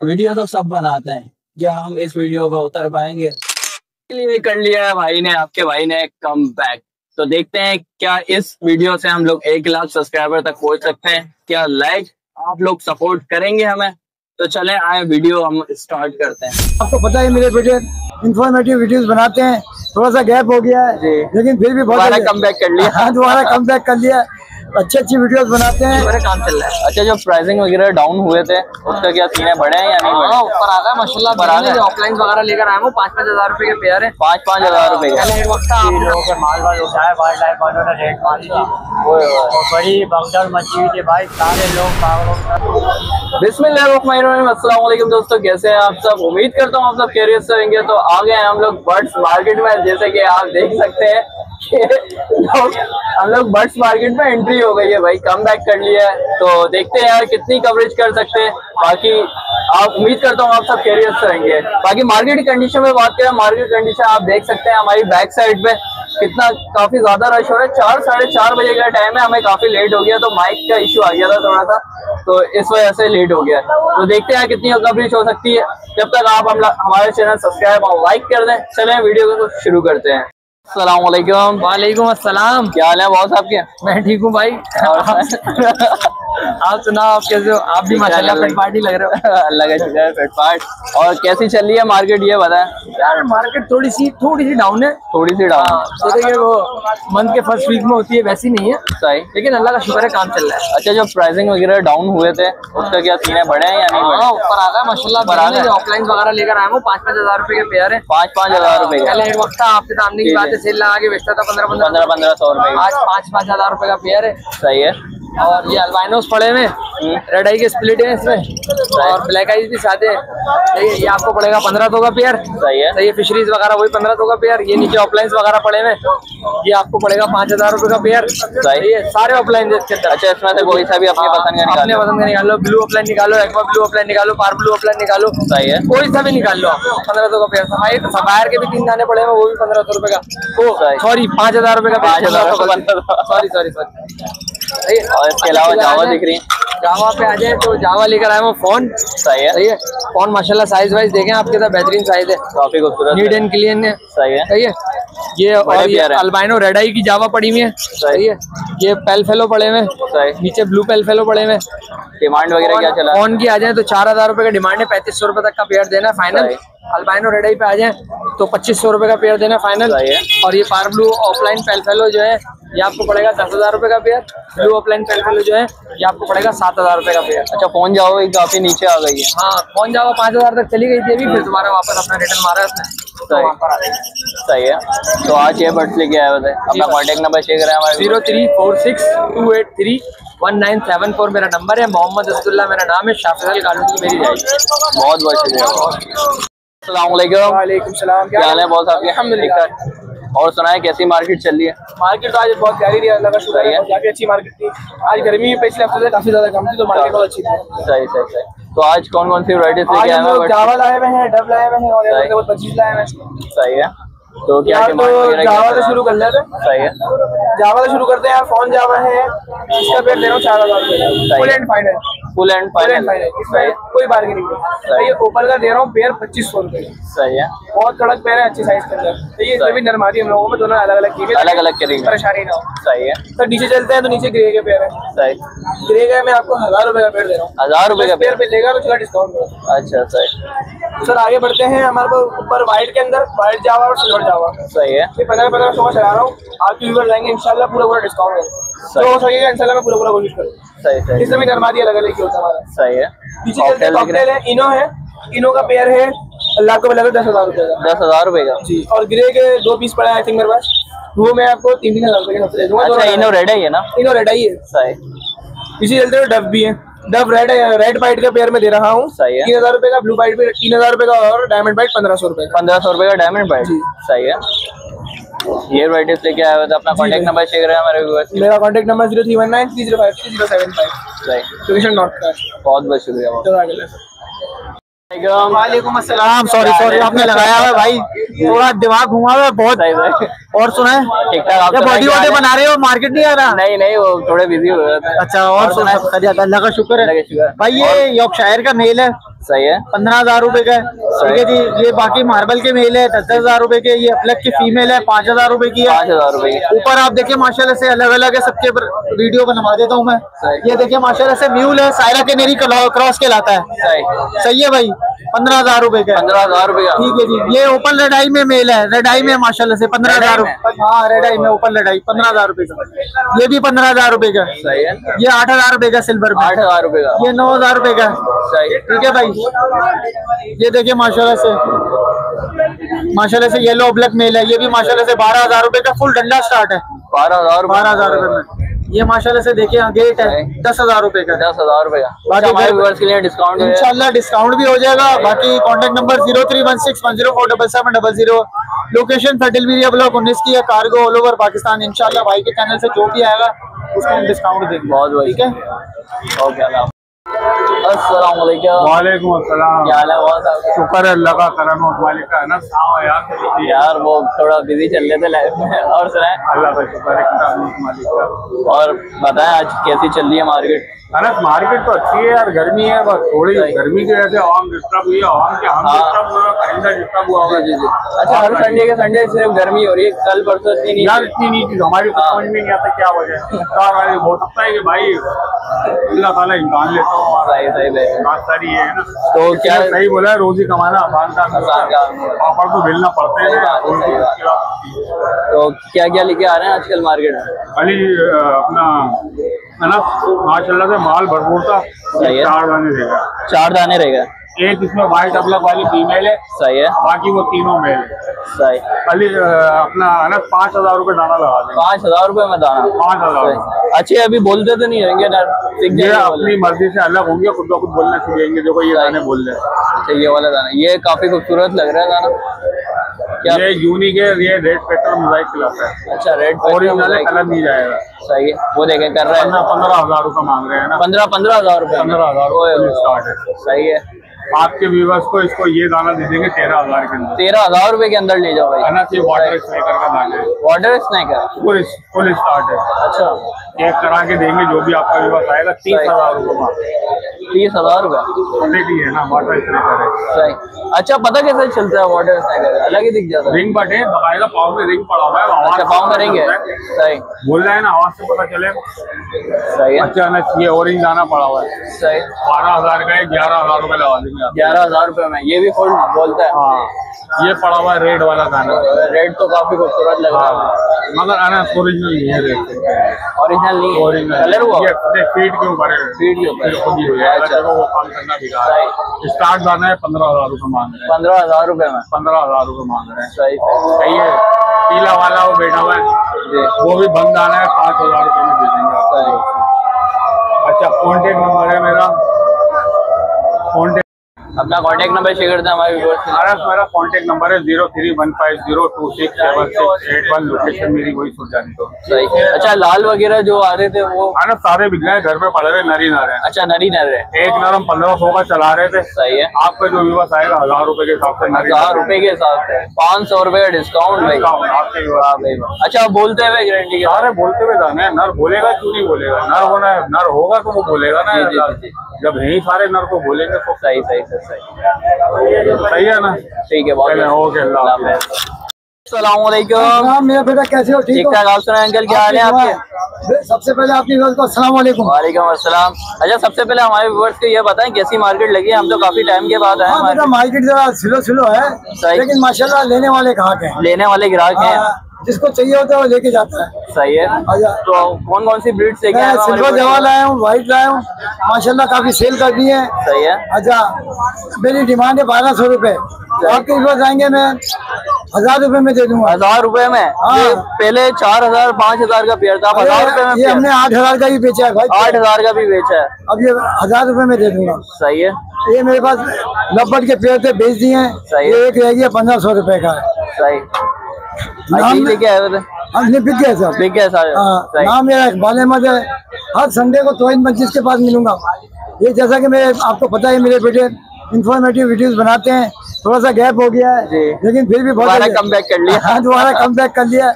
Video तो सब बनाते हैं, क्या हम इस वीडियो को उतर पाएंगे? लिए कर लिया है भाई ने, आपके भाई ने कम बैक। तो देखते हैं क्या इस वीडियो से हम लोग 1 लाख सब्सक्राइबर तक पहुंच सकते हैं। क्या लाइक आप लोग सपोर्ट करेंगे हमें? तो चले आए वीडियो हम स्टार्ट करते हैं। आपको पता है मेरे बेटे इंफॉर्मेटिव वीडियोस बनाते हैं, थोड़ा सा गैप हो गया है लेकिन फिर भी दोबारा कम बैक कर लिया। हाँ, दोबारा कम बैक कर लिया। अच्छी वीडियोस बनाते हैं, मेरा काम चल रहा है। अच्छा, जो प्राइसिंग वगैरह डाउन हुए थे उसका क्या सीन है, बढ़े हैं या नहीं बढ़े? ऊपर आ गया माशाल्लाह। ऊपर आ गया। ऑफलाइन वगैरह लेकर आए वो 5-5 हजार रुपए के पेयर है। 5-5 हजार रुपए का माल वाल उठाया, वाइल्ड लाइफ वालों ने रेट मारी थी और बड़ी भगदड़ मची हुई थी भाई, सारे लोग पागलों। बिस्मिल्लाहिर्रहमानिर्रहीम। अस्सलाम वालेकुम दोस्तों, कैसे हैं आप सब? उम्मीद करता हूँ आप सब खैरियत से होंगे। तो आ गए हैं हम लोग बर्ड्स मार्केट में। जैसे कि आप देख सकते हैं हम लोग बर्ड्स मार्केट में एंट्री हो गई है भाई, कम बैक कर लिया है। तो देखते हैं यार कितनी कवरेज कर सकते हैं। बाकी आप उम्मीद करता हूँ आप सब खैरियत से रहेंगे। बाकी मार्केट की कंडीशन में बात करें, मार्केट कंडीशन आप देख सकते हैं हमारी बैक साइड पे कितना काफी ज्यादा रश हो रहा है। 4-4:30 बजे का टाइम है, हमें काफी लेट हो गया। तो माइक का इश्यू आ गया था थोड़ा सा, तो इस वजह से लेट हो गया। तो देखते हैं कितनी कवरेज हो सकती है। जब तक आप हमारे चैनल सब्सक्राइब और लाइक कर दें। चलें वीडियो को शुरू करते हैं। अस्सलाम वालेकुम। वालेकुम अस्सलाम। क्या हाल है बॉस आपके? मैं ठीक हूँ भाई। आप सुनाओ, आप कैसे हो? आप भी माशाल्लाह फिट पार्टी लग रहे हो। अल्लाह का शुक्र है, फिट पार्ट। और कैसी चल रही है मार्केट, ये बताएं यार। मार्केट थोड़ी सी डाउन है, थोड़ी सी डाउन। जैसे कि वो मंथ के फर्स्ट वीक में होती है वैसी नहीं है, सही। लेकिन अल्लाह का शुक्र है काम चल रहा है। अच्छा, जो प्राइसिंग वगैरह डाउन हुए थे उसका क्या सीन है, बढ़े हैं या नहीं बढ़े? ऊपर आ गया माशाल्लाह। ऑफलाइन वगैरह लेकर आए वो 5-5 हजार रुपए के पेयर है। 5-5 हजार रुपए का। पहले एक वक्त था आपके सामने की बात है, सेल लगा के बेचता था 1500 रुपए। आज 5-5 हजार रुपए का पेयर है। सही है। और ये अल्बाइनोस पड़े हुए, रेड आई के स्प्लिट है इसमें, और ब्लैक आईज भी साथ है। ये आपको पड़ेगा 1500 का पेयर। सही है। सही है। फिशरीज वगैरह वही 1500 का पेयर। ये नीचे ऑफलाइन वगैरह पड़े हुए, ये आपको पड़ेगा 5000 रुपए का पेयर। सही है। सारे ऑफलाइन इसके अंदर। अच्छा, इसमें से कोई सा भी अपने पसंद का अपने पसंद का निकालो। ब्लू ऑफलाइन निकालो, एक्वा ब्लू ऑफलाइन निकालो, पार ब्लू ऑफलाइन निकालो। सही है। कोई सा भी निकाल लो आप। 1500 का पेयर। सफायर के भी 3 दाने पड़े हैं, वो भी 1500 रुपए का। सॉरी 5000 रुपए का। 5000। सॉरी। और इसके अलावा जावा दिख रही है। जावा पे आ जाए तो जावा लेकर आए वो फोन। सही है। सही है। फोन माशाल्लाह साइज वाइज देखें आपके साथ बेहतरीन साइज है, काफी खूबसूरत, नीट एंड क्लीन है। सही है। सही है। ये और ये अल्बाइनो रेड आई की जावा पड़ी हुई है। सही है। ये पेल फेलो पड़े हुए, सही। नीचे ब्लू पेल फेलो पड़े हुए। डिमांड वगैरह क्या चला? फोन की आ जाए तो 4000 रुपए का डिमांड है, 3500 रुपए तक का पेयर देना फाइनल। अल्बाइनो रेड आई पे आ जाए तो 2500 रुपए का पेयर देना फाइनल। और ये पार ब्लू ऑफलाइन पेल फेलो जो है ये आपको पड़ेगा 10,000 रुपए का पेयर। ब्लू ऑफलाइन पेल फेलो जो है ये आपको पड़ेगा 7,000 रुपए का पेयर। अच्छा, फोन जावा काफी नीचे आ गई है। हाँ, फोन जावा 5000 तक चली गई थी अभी, फिर दोबारा वापस अपना रिटर्न मारा है उसने। सही है। तो आज ये बर्ड्स लेके आए होते हैं। अपना कॉन्टेक्ट नंबर शेयर करें हमारे। 0346283197 मेरा नंबर है। मोहम्मद अब्दुल्ला मेरा नाम है। शाफिजल कॉलोनी मेरी जाएगी। बहुत बहुत शुक्रिया। अस्सलाम वालेकुम। वालेकुम सलाम। क्या हाल है बहुत आपके? अल्हम्दुलिल्लाह। और सुनाए कैसी मार्केट चल रही है? मार्केट तो आज बहुत प्यारी रही है, अल्लाह का शुक्र है, काफी अच्छी मार्केट थी। आज गर्मी पिछले हफ्ते से काफी ज्यादा कम थी, तो मार्केट बहुत अच्छी थी। सही सही सही। तो आज कौन कौन सी वैरायटीज लेके आए हैं? जावा लाए हुए हैं, डब लाए हुए हैं और 25 लाए हुए हैं। सही है। तो क्या डिमांड वगैरह? जावा से शुरू कर लेते हैं। सही है। जावा से शुरू करते हैं यार। फोन जावा है, इसका पेड़ दे रहा हूँ 4000 रुपए, full and final. Full and final, इसमें कोई बार्गेनिंग नहीं। ये ऊपर का दे रहा हूँ पेयर 2500 रुपए। सही है। बहुत कड़क पेयर है, अच्छी साइज के अंदर। तो ये इसमें भी नरमादी हम लोगों में दोनों अलग अलग की, अलग अलग करेंगे, परेशानी ना हो। सही है। तो नीचे चलते हैं तो नीचे ग्रे के पेयर है। सही। ग्रे का मैं आपको 1000 रुपए का पेड़ दे रहा हूँ। 1000 रुपए का पेयर पे लेगा तो चला डिस्काउंट करो। अच्छा सही। सर आगे बढ़ते हैं। हमारे पास ऊपर व्हाइट के अंदर व्हाइट जावा और सिल्वर जावा। सही है। ये 1500 में चला रहा हूँ। आपके व्यूअर जाएंगे इंशाल्लाह, पूरा डिस्काउंट है। तो हो सकेगा इंशाल्लाह, मैं पूरा कोशिश करूँ। सही सही। इसमें भी नरमादी अलग अलग की होता है हमारा। सही है। पीछे चलते हैं, कॉकटेल है, इनो है। इनो का पेयर है अल्लाह को मिलेगा 10,000 रुपए का। 10,000 रुपए का जी। और ग्रे के 2 पीस पड़ा है आई थिंक मेरे पास, वो मैं आपको 3-3 हजार रुपए के सबसे दे दूंगा। अच्छा, इनो रेड है ये ना? इनो रेड आई है। सही। पीछे चलते हुए डब भी है। डब रेड है, रेड बाइट का पेयर में दे रहा हूँ। सही है। 3000 रुपए का ब्लू बाइट पे 3000 रुपए का, और डायमंड बाइट 1500 रुपए का। 1500 रुपए का डायमंड बाइट। सही है। ये वैराइटीज लेके आए हुए थे। अपना कॉन्टेक्ट नंबर शेयर करें हमारे व्यूअर्स। मेरा कॉन्टेक्ट नंबर 03193053 075। सही। लोकेशन नॉर्थ का। बहुत बहुत शुक्रिया। वालेकुम अस्सलाम। सॉरी आपने लगाया हुआ है भाई, थोड़ा दिमाग घुमा हुआ है बहुत। और सुनाए, ठीक ठाक। बॉडी वॉडी बना रहे हो, मार्केट नहीं आ रहा? नहीं वो थोड़े बिजी हो गए थे। अच्छा, और सुनाए, अल्लाह का शुक्र है भाई। ये यॉर्कशायर का मेल है, सही है, 15,000 रुपए का है। ठीक है जी। ये बाकी मार्बल के मेल है 10,000 रुपए के। ये अपलग की फीमेल है 5,000 रुपए की है। 5,000 रुपए की। ऊपर आप देखिए माशाल्लाह से अलग अलग है, सबके वीडियो बनवा देता हूँ मैं। ये देखिए माशाल्लाह से म्यूल है, सायरा के नेरी क्रॉस कहलाता है। सही है भाई, 15,000 रुपए का। 15,000 रुपए का। ठीक है जी। ये ओपन रेड आई में मेल है, रेड आई में माशाल्लाह से 15,000 रुपए। हाँ, रेड आई में ओपन रेड आई 15,000 रुपए का। ये भी 15,000 रुपए का। सही है। ये 8,000 रुपए का सिल्वर में। 8,000 रुपए का। ये 9,000 रुपए का। सही। ठीक है भाई। ये देखिए माशाल्लाह से येलो ब्लैक मेल है। ये भी माशाल्लाह से 12,000 रुपए का फुल डंडा स्टार्ट है। 12,000 रुपए में। ये माशाल्लाह से देखिए गेट है 10,000 रुपए का। 10,000 रुपए का। बाकी हमारे व्यूअर्स के लिए डिस्काउंट इंशाल्लाह डिस्काउंट भी हो जाएगा। बाकी कॉन्टेक्ट नंबर 031610477700। लोकेशन फर्टिलविरिया ब्लॉक 19 की है। Cargo all over Pakistan. इंशाल्लाह भाई के चैनल से जो भी आएगा उसको हम डिस्काउंट देंगे। बहुत ठीक है। ओके। अस्सलाम वालेकुम। वालेकुम अस्सलाम। क्या हाल है? बहुत शुक्र है अल्लाह का, करम और मालिक का है ना। यार वो थोड़ा बिजी चल रहे थे लाइफ में। और सुनाए? अल्लाह का शुक्र है मालिक का। और बताएं आज कैसी चल रही है मार्केट? अरे मार्केट तो अच्छी है यार, गर्मी है बस थोड़ी। गर्मी की वजह से आवाम डिस्टर्ब हुई है, आवाम के हम डिस्टर्ब हुआ, खरीदार डिस्टर्ब हुआ होगा। जी। अच्छा, हर संडे के संडे सिर्फ गर्मी हो रही है, कल परसों इतनी नहीं यार, इतनी नहीं थी हमारी तो समझ में नहीं आता क्या वजह। हो सकता है कि भाई अल्लाह ताला इम्कान लेता हूँ। सही बात सारी है ना। तो क्या सही बोला है, रोजी कमाना आसान का पापड़ तो बेलना पड़ते हैं। तो क्या क्या लेके आ रहे हैं आजकल मार्केट में? अली अपना है ना, माशाल्लाह से माल भरपूर था। 4 दाने रहेगा। 4 दाने रहेगा। एक इसमें व्हाइट अबलक वाली फीमेल है। सही है। बाकी वो तीनों मेल है। सही। अली अपना है ना 5,000 रुपए दाना लगा दें। 5,000 रुपए में दाना? 5,000। अच्छे अभी बोलते तो नहीं होंगे ना? ये अपनी मर्जी से अलग होंगे, खुद ब खुद बोलना सीखेंगे। देखो ये दाने बोल रहे हैं। अच्छा, ये वाला दाना, ये काफी खूबसूरत लग रहा है दाना। क्या ये यूनिक है, ये रेड पैटर्न मोज़ाइक खिलाता है। अच्छा, रेड ओरिजिनल है, कलर नहीं जाएगा। सही है। वो देखें कर रहे हैं 15,000 रुपए मांग रहे हैं ना। 15,000 रुपए। 15,000 स्टार्ट है। सही है। आपके व्यूवर्स को इसको ये दाना दे देंगे 13,000 के अंदर। 13,000 रुपए के अंदर ले जाओ भाई। है ना। ये वाटर स्नैकर का दाना है। वाटर स्नैकर फुल स्टार्ट है। अच्छा, एक करा के देंगे जो भी आपका व्यूवर्स आएगा। 30,000 रुपए। 30,000 रुपए क्वालिटी है ना, वाटर स्नैकर है। सही। अच्छा, पता कैसे चलता है वाटर स्नैकर? अलग ही दिख जाता है। रिंग बटे बकायदा पाँव में रिंग पड़ा हुआ है। अच्छा, पाँव में रिंग है। सही बोल रहे हैं ना, आवाज से पता चले। सही है। अच्छा ना, ये ऑरेंज दाना पड़ा हुआ है। सही। 12,000 का है, 11,000 रुपए लगा देंगे। 11,000 रुपए में ये भी फुल बोलता है। हाँ, ये पड़ा हुआ है रेड वाला दाना। रेड तो काफी खूबसूरत लग रहा है, मगर आना ओरिजिनल नहीं है। रेड ओरिजिनल नहीं है। ओरिजिनल कलर हुआ फीट के ऊपर है। फीट के ऊपर खुद ही हो जाएगा। चलो वो काम करना भी रहा है। स्टार्ट दाना है 15,000 रुपए मांग रहे हैं। 15,000 रुपए में? 15,000 रुपए मांग रहे हैं। सही सही है। पीला वाला वो बैठा हुआ है, वो भी बंद दाना है, 5,000 रुपए में दे देंगे। अच्छा, कॉन्टेक्ट नंबर है मेरा। अपना कॉन्टेक्ट नंबर शेयर करते हैं हमारे व्यूअर्स के लिए। मेरा कॉन्टेक्ट नंबर है 031502677681। लोकेशन मेरी वही सुरजानी तो। सही। अच्छा, लाल वगैरह जो आ रहे थे वो? ना सारे बिक गए, घर पे पड़े रहे, नरी नर है। अच्छा, नरी नर है। एक नर हम 1500 का चला रहे थे। सही है। आपका जो व्यूअर्स आएगा 1,000 रुपए के हिसाब से। 1,000 रुपए के हिसाब से 500 रुपए का डिस्काउंट भाई। अच्छा, बोलते हुए गारंटी के? सारे बोलते हुए जाने। नर बोलेगा क्यों नहीं बोलेगा? नर होना है, नर होगा तो वो बोलेगा ना। जब नहीं सारे नर को बोलेंगे तो सही सही है ना। ठीक है, बहुत ओके। अस्सलाम वालेकुम। मेरा बेटा कैसे हो? ठीक ठाक। आप सुनाए अंकल, क्या हाल है आपके? सबसे पहले आपके व्यूअर्स को अस्सलाम वालेकुम। वालेकुम अस्सलाम। अच्छा, सबसे पहले हमारे व्यूअर्स को ये बताएं कैसी मार्केट लगी है? हम तो काफी टाइम के बाद आए हैं। मार्केट जरा स्लो है, लेकिन माशाल्लाह लेने वाले ग्राहक हैं। लेने वाले ग्राहक हैं, जिसको चाहिए होता है वो लेके जाता है। सही है। तो कौन कौन सी ब्रीड से? सिल्वर जवा लाया हूँ, व्हाइट लाया हूँ, माशाल्लाह काफी सेल कर दी है। सही है। अच्छा, मेरी डिमांड है 1,200 रुपए। आपके व्यूअर्स आएंगे मैं 1,000 रुपए में दे दूंगा। 1,000 रुपए में? हाँ। पहले 4,000 5,000 का पेयर था, 1,000 रुपए में? ये हमने 8,000 का भी बेचा है भाई। 8,000 का भी बेचा है। अब ये 1,000 रुपए में दे दूंगा। सही है। ये मेरे पास लब्बड़ के पेड़ थे, बेच दिए हैं। ये एक रह गया 1,500 रुपए का है। सही। हमने बिक गए सर। बिक गए सारे? नाम मेरा इकबाल अहमद है। हर संडे को तोहिन मस्जिद के पास मिलूंगा। ये जैसा कि मेरे आपको पता है, मेरे बेटे इंफॉर्मेटिव वीडियोस बनाते हैं। थोड़ा सा गैप हो गया है लेकिन फिर भी बहुत कमबैक कर लिया। हाँ, दोबारा कमबैक कर लिया।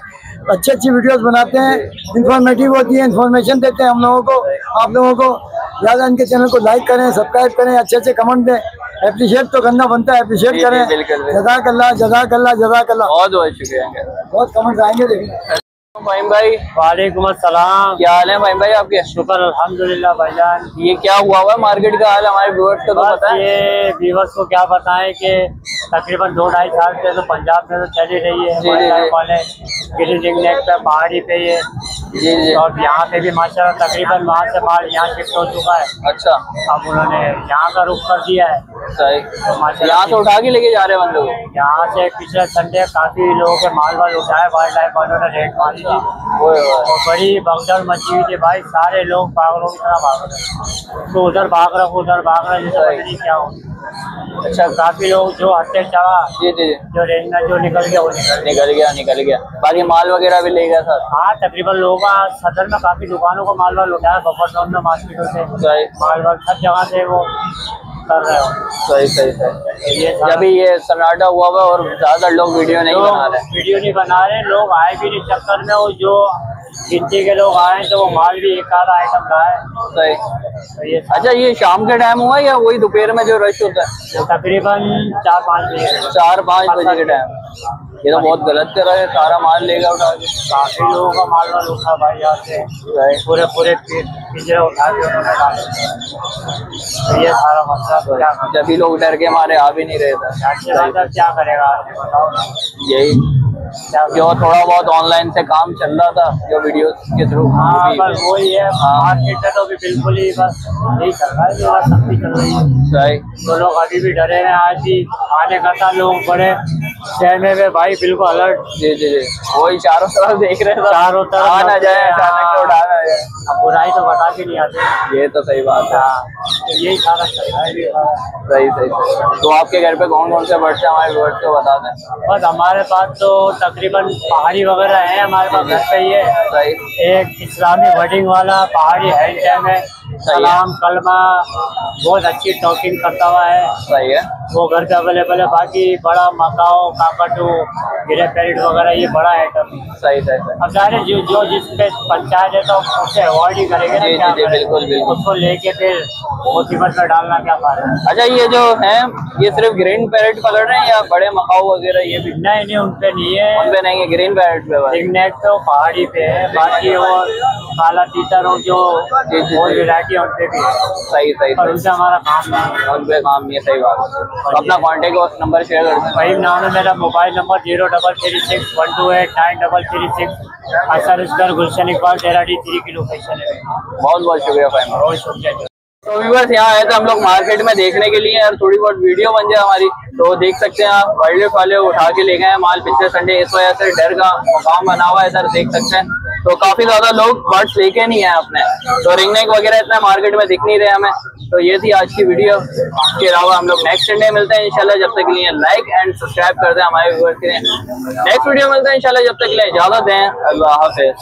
अच्छी वीडियोस बनाते हैं, इंफॉर्मेटिव होती है, इंफॉर्मेशन देते हैं हम लोगों को, आप लोगों को। ज़्यादा इनके चैनल को लाइक करें, सब्सक्राइब करें, अच्छे कमेंट दें। अप्रिशिएट तो करना बनता है, अप्रिशिएट करें। जज़ाकल्लाह जज़ाकल्लाह जज़ाकल्लाह। बहुत बहुत शुक्रिया, बहुत कमेंट्स आएंगे देखिए। फाहिम भाई वालेकुम अस्सलाम, क्या हाल है फाहिम भाई आपके? शुक्र अल्हम्दुलिल्लाह भाईजान। ये क्या हुआ मार्केट का हाल हमारे व्यूअर्स को तो पता है। ये व्यूअर्स को क्या बताएं कि तकरीबन 2-2.5 साल से तो पंजाब में तो चली रही है वाले गिरिंग नेक पे पहाड़ी पे ये जी। और यहाँ पे भी माशाल्लाह तकरीबन वहाँ से माल यहाँ शिफ्ट हो चुका है। अच्छा, अब उन्होंने यहाँ का रुख कर दिया है। सही, तो यहाँ से उठा के लेके जा रहे हैं हम लोग। यहाँ से पिछले संडे काफी लोगों के माल वाल उठाए, वाइल्ड लाइफ वालों ने रेड मारी थी और बड़ी भगदड़ मची हुई थी भाई। सारे लोग पागलों की तरह भाग रहे, तो उधर भाग रहे उधर भाग रहे, जैसे पता नहीं क्या हो। अच्छा, काफी लोग जो हत्या चढ़ा जी, जो रेंज में जो निकल गया वो निकल गया। बाकी माल वगैरह भी ले गया सर। हाँ, तकरीबन लोगों का सदर में काफी दुकानों को माल वाल उठाया, बफर टाउन में मार्केटों से माल वाल सब जगह से वो कर रहे हो। सही। जब ये सन्नाटा हुआ और ज्यादा लोग वीडियो नहीं बना रहे, लोग आए भी नहीं चक्कर में। वो जो गिनती के लोग आए तो वो माल भी एक आधा आइटम लाए। सही। तो अच्छा, ये शाम के टाइम हुआ या वही दोपहर में जो रश होता है? तकरीबन 4-5 बजे के टाइम। ये तो बहुत गलत कर रहा है, सारा माल लेगा उठा के। काफी लोगों का माल वाल उठा भाई यहाँ से, पूरे पिंजरे उठा के उन्होंने डाले। तो ये सारा मसला जब भी लोग डर के मारे आ भी नहीं रहे थे। क्या करेगा आपने बताओ ना। यही जो थोड़ा बहुत ऑनलाइन से काम चल रहा था, जो वीडियोस के थ्रू। हाँ, बस वही है। मार्केट में तो भी बिल्कुल ही बस यही चल रहा है, जो सख्ती चल रही है। सही। तो लोग अभी भी डरे हैं। आज भी आने का था, लोग बड़े सहमे में भाई बिल्कुल अलर्ट। जी। वही चारों तरफ देख रहे थे, चारों तरफ आना जाए, अचानक से उठाना जाए। अब बुराई तो बता के नहीं आते। ये तो सही बात है। तो यही सारा चल रहा है। सही। तो आपके घर पे कौन से बर्ड्स हैं हमारे व्यूअर्स को बता दें। बस हमारे पास तो तकरीबन पहाड़ी वगैरह है हमारे पास घर पे ही है। एक इस्लामी वर्डिंग वाला पहाड़ी हैंड टैम है, सलाम कलमा, बहुत अच्छी टॉकिंग करता हुआ है। सही है, वो घर पे अवेलेबल है। बाकी बड़ा मकाओ, काकटू, गिरे पैरेट वगैरह ये बड़ा आइटम है। सही। अब सारे जो जिस पे पंचायत है तो उससे अवॉइड ही करेंगे ना। क्या बिल्कुल। उसको लेके फिर मुसीबत में डालना क्या फायदा। अच्छा, ये जो है ये सिर्फ ग्रीन पैरेट पकड़ रहे हैं या बड़े मकाऊ वगैरह ये भी? नहीं, उनपे नहीं है। उनपे नहीं है, ग्रीन पैरेट पे बस। रिंगनेक तो पहाड़ी पे है, बाकी और काला तीतर और जो वैरायटी है उनपे भी है। सही। और उनसे हमारा काम नहीं है, उनपे काम नहीं है। सही बात है। तो अपना कॉन्टेक्ट नंबर शेयर कर दें। वही नाम है मेरा। Mobile number 0336128336। असर गुलशन इकबाल टेराडी 3 की लोकेशन है। बहुत शुक्रिया फाहिम। बहुत शुक्रिया। तो व्यूअर्स, यहाँ आए थे हम लोग मार्केट में देखने के लिए और थोड़ी बहुत वीडियो बन जाए हमारी। तो देख सकते हैं आप, वाइल्ड लाइफ वाले उठा के ले गए हैं माल पिछले संडे। इस वजह से डर का मकाम बना हुआ है इधर, देख सकते हैं। तो काफी ज्यादा लोग बर्ड्स लेके नहीं है अपने, तो रिंगनेक वगैरह इतना मार्केट में दिख नहीं रहे हमें। तो ये थी आज की वीडियो। इसके अलावा हम लोग नेक्स्ट संडे मिलते हैं इंशाल्लाह। जब तक के लिए लाइक एंड सब्सक्राइब कर दें हमारे व्यूअर्स के लिए। नेक्स्ट वीडियो मिलते हैं इंशाल्लाह। जब तक के लिए इजाजत दें। अल्लाह हाफिज।